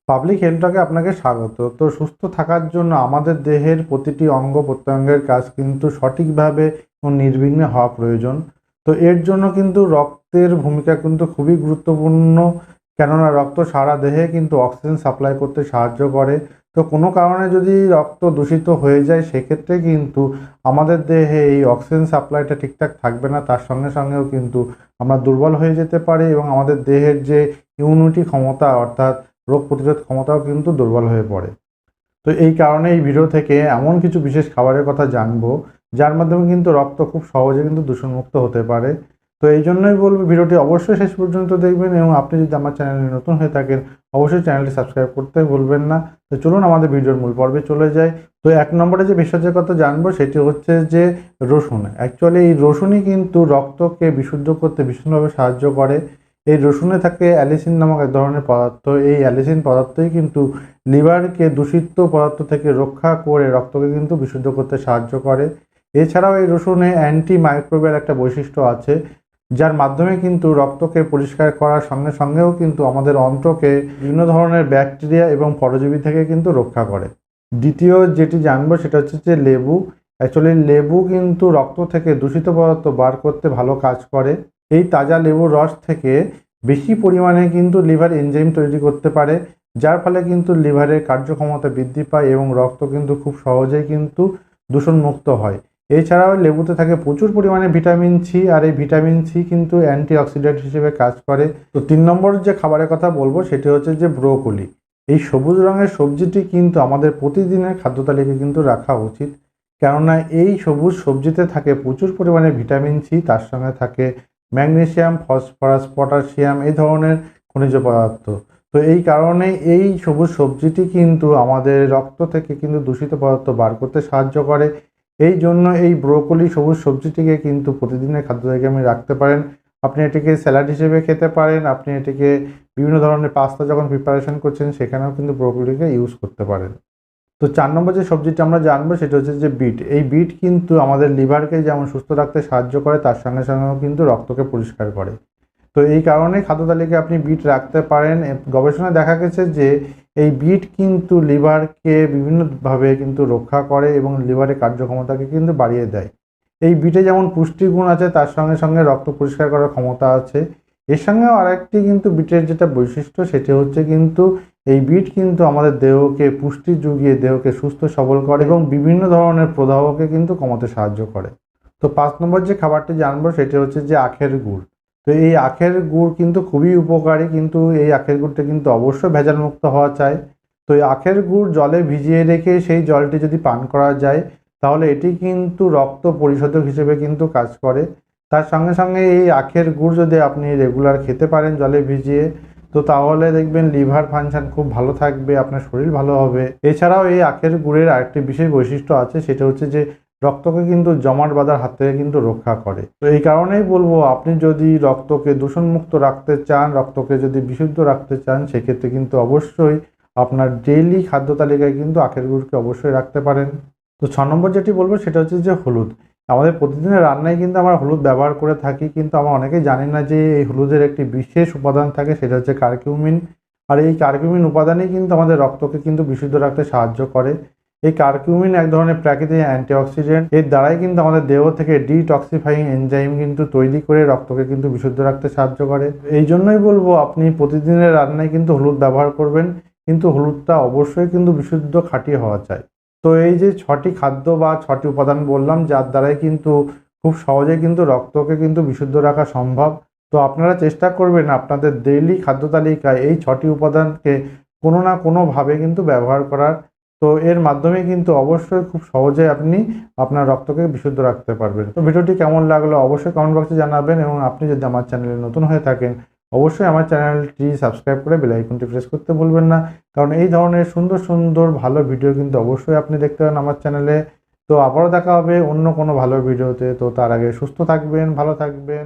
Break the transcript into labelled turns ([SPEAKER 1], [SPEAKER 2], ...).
[SPEAKER 1] Public health টকে আপনাকে স্বাগত। তো সুস্থ থাকার জন্য আমাদের দেহের প্রতিটি অঙ্গ প্রত্যঙ্গের কাজ কিন্তু সঠিকভাবে এবং নির্বিঘ্নে হওয়া প্রয়োজন। তো এর জন্য কিন্তু রক্তের ভূমিকা কিন্তু খুবই গুরুত্বপূর্ণ, কেননা রক্ত সারা দেহে কিন্তু অক্সিজেন সাপ্লাই করতে সাহায্য করে। তো কোনো কারণে যদি রক্ত দূষিত হয়ে যায় সেক্ষেত্রে কিন্তু আমাদের দেহে এই অক্সিজেন সাপ্লাইটা ঠিকঠাক থাকবে না, তার সঙ্গে সঙ্গেও কিন্তু আমরা দুর্বল হয়ে যেতে পারি এবং আমাদের দেহের যে ইমিউনিটি ক্ষমতা অর্থাৎ রোগ প্রতিরোধ ক্ষমতাও কিন্তু দুর্বল হয়ে পড়ে। তো এই কারণে এই ভিডিও থেকে এমন কিছু বিশেষ খাবারের কথা জানবো যার মাধ্যমে কিন্তু রক্ত খুব সহজে কিন্তু দূষণমুক্ত হতে পারে। তো এই জন্যই বলবো ভিডিওটি অবশ্যই শেষ পর্যন্ত দেখবেন এবং আপনি যদি আমার চ্যানেলে নতুন হয়ে থাকেন অবশ্যই চ্যানেলটি সাবস্ক্রাইব করতে ভুলবেন না। তো চলুন আমাদের ভিডিওর মূল পর্বে চলে যাই। তো এক নম্বরে যে ভেষজের কথা জানবো সেটি হচ্ছে যে রসুন। অ্যাকচুয়ালি এই রসুনই কিন্তু রক্তকে বিশুদ্ধ করতে ভীষণভাবে সাহায্য করে। এই রসুনে থাকে অ্যালিসিন নামক এক ধরনের পদার্থ। এই অ্যালিসিন পদার্থই কিন্তু লিভারকে দূষিত পদার্থ থেকে রক্ষা করে রক্তকে কিন্তু বিশুদ্ধ করতে সাহায্য করে। এছাড়াও এই রসুনে অ্যান্টি মাইক্রোবিয়াল একটা বৈশিষ্ট্য আছে, যার মাধ্যমে কিন্তু রক্তকে পরিষ্কার করার সঙ্গে সঙ্গেও কিন্তু আমাদের অন্ত্রকে বিভিন্ন ধরনের ব্যাকটেরিয়া এবং পরজীবী থেকে কিন্তু রক্ষা করে। দ্বিতীয় যেটি জানবো সেটা হচ্ছে যে লেবু। অ্যাকচুয়ালি লেবু কিন্তু রক্ত থেকে দূষিত পদার্থ বার করতে ভালো কাজ করে। এই তাজা লেবুর রস থেকে বেশি পরিমাণে কিন্তু লিভার এনজাইম তৈরি করতে পারে, যার ফলে কিন্তু লিভারের কার্যক্ষমতা বৃদ্ধি পায় এবং রক্ত কিন্তু খুব সহজেই কিন্তু দূষণমুক্ত হয়। এছাড়াও লেবুতে থাকে প্রচুর পরিমাণে ভিটামিন সি, আর এই ভিটামিন সি কিন্তু অ্যান্টিঅক্সিডেন্ট হিসেবে কাজ করে। তো 3 নম্বর যে খাবারের কথা বলবো সেটি হচ্ছে যে ব্রোকলি। এই সবুজ রঙের সবজিটি কিন্তু আমাদের প্রতিদিনের খাদ্য তালিকায় কিন্তু রাখা উচিত, কেননা এই সবুজ সবজিতে থাকে প্রচুর পরিমাণে ভিটামিন সি, তার সঙ্গে থাকে ম্যাগনেসিয়াম, ফসফরাস, পটাশিয়াম এই ধরনের খনিজ পদার্থ। তো এই কারণে এই সবুজ সবজিটি কিন্তু আমাদের রক্ত থেকে কিন্তু দূষিত পদার্থ বার করতে সাহায্য করে। এই জন্য এই ব্রোকলি সবুজ সবজিটিকে কিন্তু প্রতিদিনের খাদ্য তালিকায় আপনি রাখতে পারেন। আপনি এটিকে স্যালাড হিসেবে খেতে পারেন, আপনি এটিকে বিভিন্ন ধরনের পাস্তা যখন প্রিপারেশন করছেন সেখানেও কিন্তু ব্রোকলিকে ইউজ করতে পারেন। তো 4 নম্বর যে সবজিটা আমরা জানবো সেটা হচ্ছে যে বিট। এই বিট কিন্তু আমাদের লিভারকে যেমন সুস্থ রাখতে সাহায্য করে, তার সঙ্গে সঙ্গেও কিন্তু রক্তকে পরিষ্কার করে। তো এই কারণে খাদ্য তালিকায় আপনি বিট রাখতে পারেন। গবেষণায় দেখা গেছে যে এই বিট কিন্তু লিভারকে বিভিন্নভাবে কিন্তু রক্ষা করে এবং লিভারের কার্যক্ষমতাকে কিন্তু বাড়িয়ে দেয়। এই বিটে যেমন পুষ্টিগুণ আছে, তার সঙ্গে সঙ্গে রক্ত পরিষ্কার করার ক্ষমতা আছে। এর সঙ্গেও আরেকটি কিন্তু বিটের যেটা বৈশিষ্ট্য সেটি হচ্ছে কিন্তু এই বিট কিন্তু আমাদের দেহকে পুষ্টি জুগিয়ে দেহকে সুস্থ সবল করে এবং বিভিন্ন ধরনের প্রদাহকে কিন্তু কমাতে সাহায্য করে। তো 5 নম্বর যে খাবারটি জানবো সেটি হচ্ছে যে আখের গুড়। তো এই আখের গুড় কিন্তু খুবই উপকারী, কিন্তু এই আখের গুড়টা কিন্তু অবশ্যই ভেজাল মুক্ত হওয়া চাই। তো এই আখের গুড় জলে ভিজিয়ে রেখে সেই জলটি যদি পান করা যায় তাহলে এটি কিন্তু রক্ত পরিশোধক হিসেবে কিন্তু কাজ করে। তার সঙ্গে সঙ্গে এই আখের গুড় যদি আপনি রেগুলার খেতে পারেন জলে ভিজিয়ে, তো তাহলে দেখবেন লিভার ফাংশন খুব ভালো থাকবে, আপনার শরীর ভালো হবে। এছাড়াও এই আখের গুড়ের আরেকটি বিশেষ বৈশিষ্ট্য আছে, সেটা হচ্ছে যে রক্তকে কিন্তু জমাট বাঁধার হাত থেকে কিন্তু রক্ষা করে। তো এই কারণেই বলবো আপনি যদি রক্তকে দূষণমুক্ত রাখতে চান, রক্তকে যদি বিশুদ্ধ রাখতে চান, সেক্ষেত্রে কিন্তু অবশ্যই আপনার ডেইলি খাদ্য তালিকায় কিন্তু আখের গুড়কে অবশ্যই রাখতে পারেন। তো 6 নম্বর যেটি বলবো সেটা হচ্ছে যে হলুদ। আমাদের প্রতিদিনের রান্নায় কিন্তু আমরা হলুদ ব্যবহার করে থাকি, কিন্তু আমরা অনেকেই জানি না যে এই হলুদের একটি বিশেষ উপাদান থাকে, সেটা হচ্ছে কারকিউমিন। আর এই কারকিউমিন উপাদানই কিন্তু আমাদের রক্তকে কিন্তু বিশুদ্ধ রাখতে সাহায্য করে। এই কারকিউমিন এক ধরনের প্রাকৃতিক অ্যান্টিঅক্সিডেন্ট। এর দ্বারাই কিন্তু আমাদের দেহ থেকে ডিটক্সিফাইং এনজাইম কিন্তু তৈরি করে রক্তকে কিন্তু বিশুদ্ধ রাখতে সাহায্য করে। এই জন্যই বলবো আপনি প্রতিদিনের রান্নায় কিন্তু হলুদ ব্যবহার করবেন, কিন্তু হলুদটা অবশ্যই কিন্তু বিশুদ্ধ খাঁটি হওয়া চাই। তো এই যে 6টি খাদ্য বা 6টি উপাদান বললাম, যার দ্বারাই কিন্তু খুব সহজে কিন্তু রক্তকে কিন্তু বিশুদ্ধ রাখা সম্ভব। তো আপনারা চেষ্টা করবেন আপনাদের ডেইলি খাদ্য তালিকায় এই 6টি উপাদানকে কোনো না কোনোভাবে কিন্তু ব্যবহার করার। তো এর মাধ্যমে কিন্তু অবশ্যই খুব সহজে আপনি আপনার রক্তকে বিশুদ্ধ রাখতে পারবেন। তো ভিডিওটি কেমন লাগলো অবশ্যই কমেন্ট বক্সে জানাবেন এবং আপনি যদি আমার চ্যানেলে নতুন হয়ে থাকেন অবশ্যই আমার চ্যানেলটি সাবস্ক্রাইব করে বেল আইকনটি প্রেস করতে ভুলবেন না, কারণ এই ধরনের সুন্দর সুন্দর ভালো ভিডিও কিন্তু অবশ্যই আপনি দেখতে পারেন আমার চ্যানেলে। তো আবারও দেখা হবে অন্য কোনো ভালো ভিডিওতে। তো তার আগে সুস্থ থাকবেন, ভালো থাকবেন।